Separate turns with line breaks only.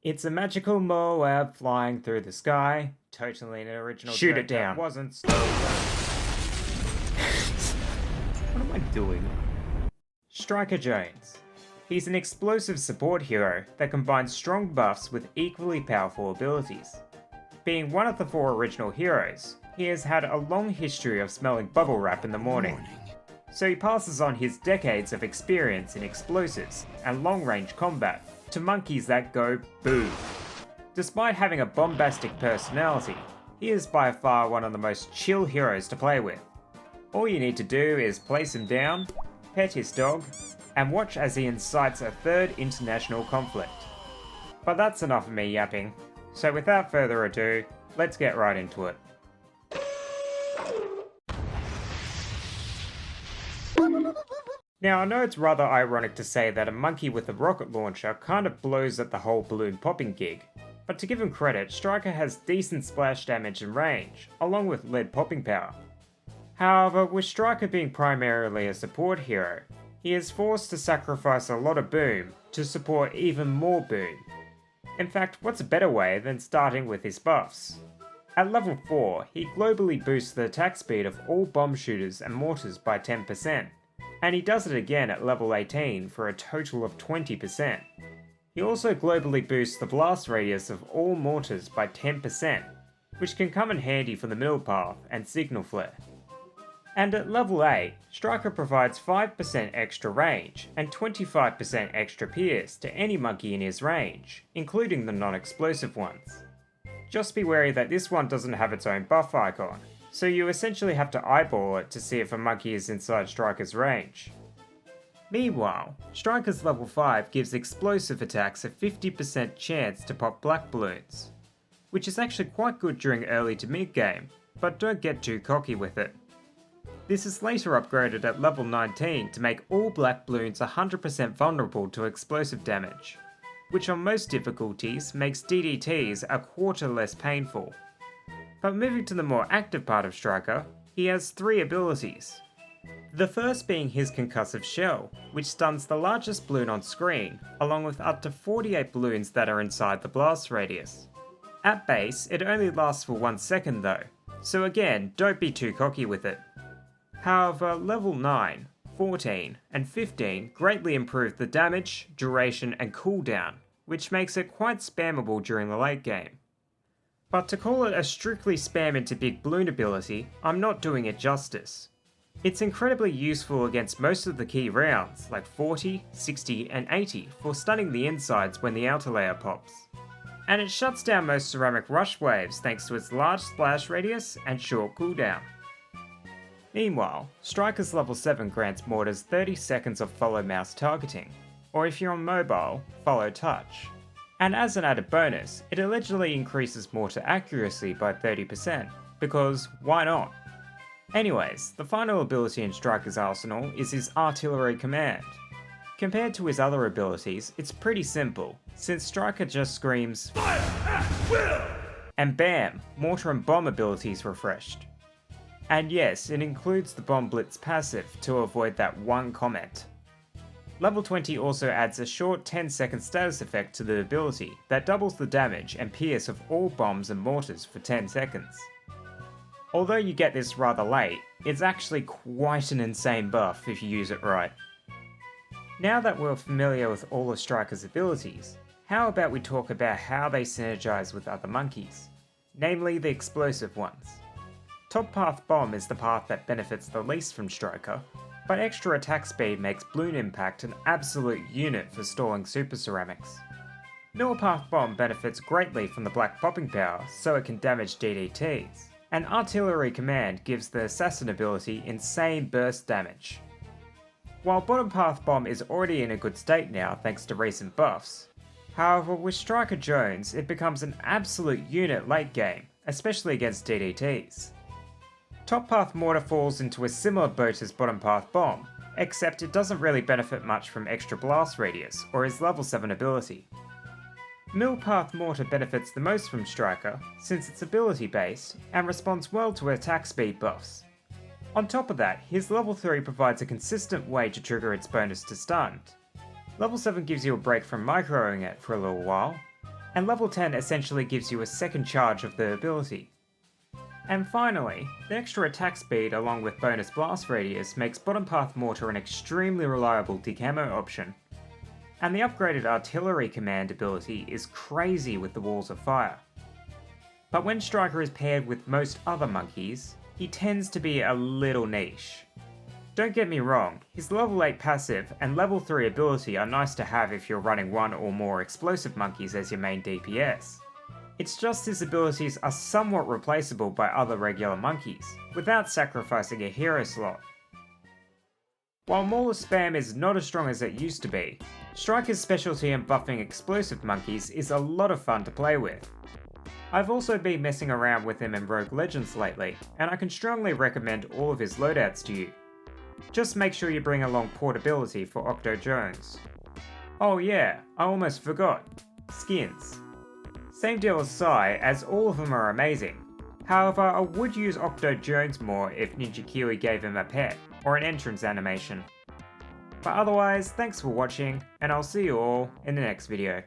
It's a magical Moab flying through the sky. Totally an original.
Shoot
joke
it down.
That wasn't stolen. What am I doing? Octojones. He's an explosive support hero that combines strong buffs with equally powerful abilities. Being one of the 4 original heroes, he has had a long history of smelling bubble wrap in the morning. So he passes on his decades of experience in explosives and long-range combat to monkeys that go boom. Despite having a bombastic personality, he is by far one of the most chill heroes to play with. All you need to do is place him down, pet his dog, and watch as he incites a 3rd international conflict. But that's enough of me yapping, so without further ado, let's get right into it. Now I know it's rather ironic to say that a monkey with a rocket launcher kind of blows at the whole balloon popping gig, but to give him credit, Suhrke has decent splash damage and range, along with lead popping power. However, with Suhrke being primarily a support hero, he is forced to sacrifice a lot of boom to support even more boom. In fact, what's a better way than starting with his buffs? At level 4, he globally boosts the attack speed of all bomb shooters and mortars by 10%, and he does it again at level 18 for a total of 20%. He also globally boosts the blast radius of all mortars by 10%, which can come in handy for the middle path and signal flare. And at level 8, Suhrke provides 5% extra range and 25% extra pierce to any monkey in his range, including the non-explosive ones. Just be wary that this one doesn't have its own buff icon, so you essentially have to eyeball it to see if a monkey is inside Suhrke's range. Meanwhile, Suhrke's level 5 gives explosive attacks a 50% chance to pop black balloons, which is actually quite good during early to mid game, but don't get too cocky with it. This is later upgraded at level 19 to make all black balloons 100% vulnerable to explosive damage, which on most difficulties makes DDTs a quarter less painful. But moving to the more active part of Suhrke, he has 3 abilities. The first being his concussive shell, which stuns the largest balloon on screen, along with up to 48 balloons that are inside the blast radius. At base, it only lasts for 1 second though, so again, don't be too cocky with it. However, level 9, 14, and 15 greatly improve the damage, duration, and cooldown, which makes it quite spammable during the late game. But to call it a strictly spam into big balloon ability, I'm not doing it justice. It's incredibly useful against most of the key rounds, like 40, 60, and 80 for stunning the insides when the outer layer pops. And it shuts down most ceramic rush waves thanks to its large splash radius and short cooldown. Meanwhile, Suhrke's level 7 grants mortars 30 seconds of follow mouse targeting, or if you're on mobile, follow touch. And as an added bonus, it allegedly increases mortar accuracy by 30%, because why not? Anyways, the final ability in Suhrke's arsenal is his artillery command. Compared to his other abilities, it's pretty simple, since Suhrke just screams "Fire at will!" and bam, mortar and bomb abilities refreshed. And yes, it includes the Bomb Blitz passive to avoid that one comment. Level 20 also adds a short 10-second status effect to the ability that doubles the damage and pierce of all bombs and mortars for 10 seconds. Although you get this rather late, it's actually quite an insane buff if you use it right. Now that we're familiar with all of Suhrke's abilities, how about we talk about how they synergize with other monkeys, namely the explosive ones. Top Path Bomb is the path that benefits the least from Suhrke, but extra attack speed makes Balloon Impact an absolute unit for stalling super ceramics. Middle Path Bomb benefits greatly from the black popping power so it can damage DDTs, and Artillery Command gives the Assassin ability insane burst damage. While Bottom Path Bomb is already in a good state now thanks to recent buffs, however with Octojones it becomes an absolute unit late game, especially against DDTs. Top Path Mortar falls into a similar boat as Bottom Path Bomb, except it doesn't really benefit much from extra blast radius or his level 7 ability. Middle Path Mortar benefits the most from Suhrke since it's ability based and responds well to attack speed buffs. On top of that, his level 3 provides a consistent way to trigger its bonus to stunned. Level 7 gives you a break from microing it for a little while, and level 10 essentially gives you a second charge of the ability. And finally, the extra attack speed along with bonus blast radius makes Bottom Path Mortar an extremely reliable decamo option. And the upgraded Artillery Command ability is crazy with the Walls of Fire. But when Suhrke is paired with most other monkeys, he tends to be a little niche. Don't get me wrong, his level 8 passive and level 3 ability are nice to have if you're running one or more explosive monkeys as your main DPS. It's just his abilities are somewhat replaceable by other regular monkeys, without sacrificing a hero slot. While Mauler spam is not as strong as it used to be, Suhrke's specialty in buffing explosive monkeys is a lot of fun to play with. I've also been messing around with him in Rogue Legends lately, and I can strongly recommend all of his loadouts to you. Just make sure you bring along portability for Octojones. Oh yeah, I almost forgot. Skins. Same deal as Sai, as all of them are amazing. However, I would use Octojones more if Ninja Kiwi gave him a pet, or an entrance animation. But otherwise, thanks for watching, and I'll see you all in the next video.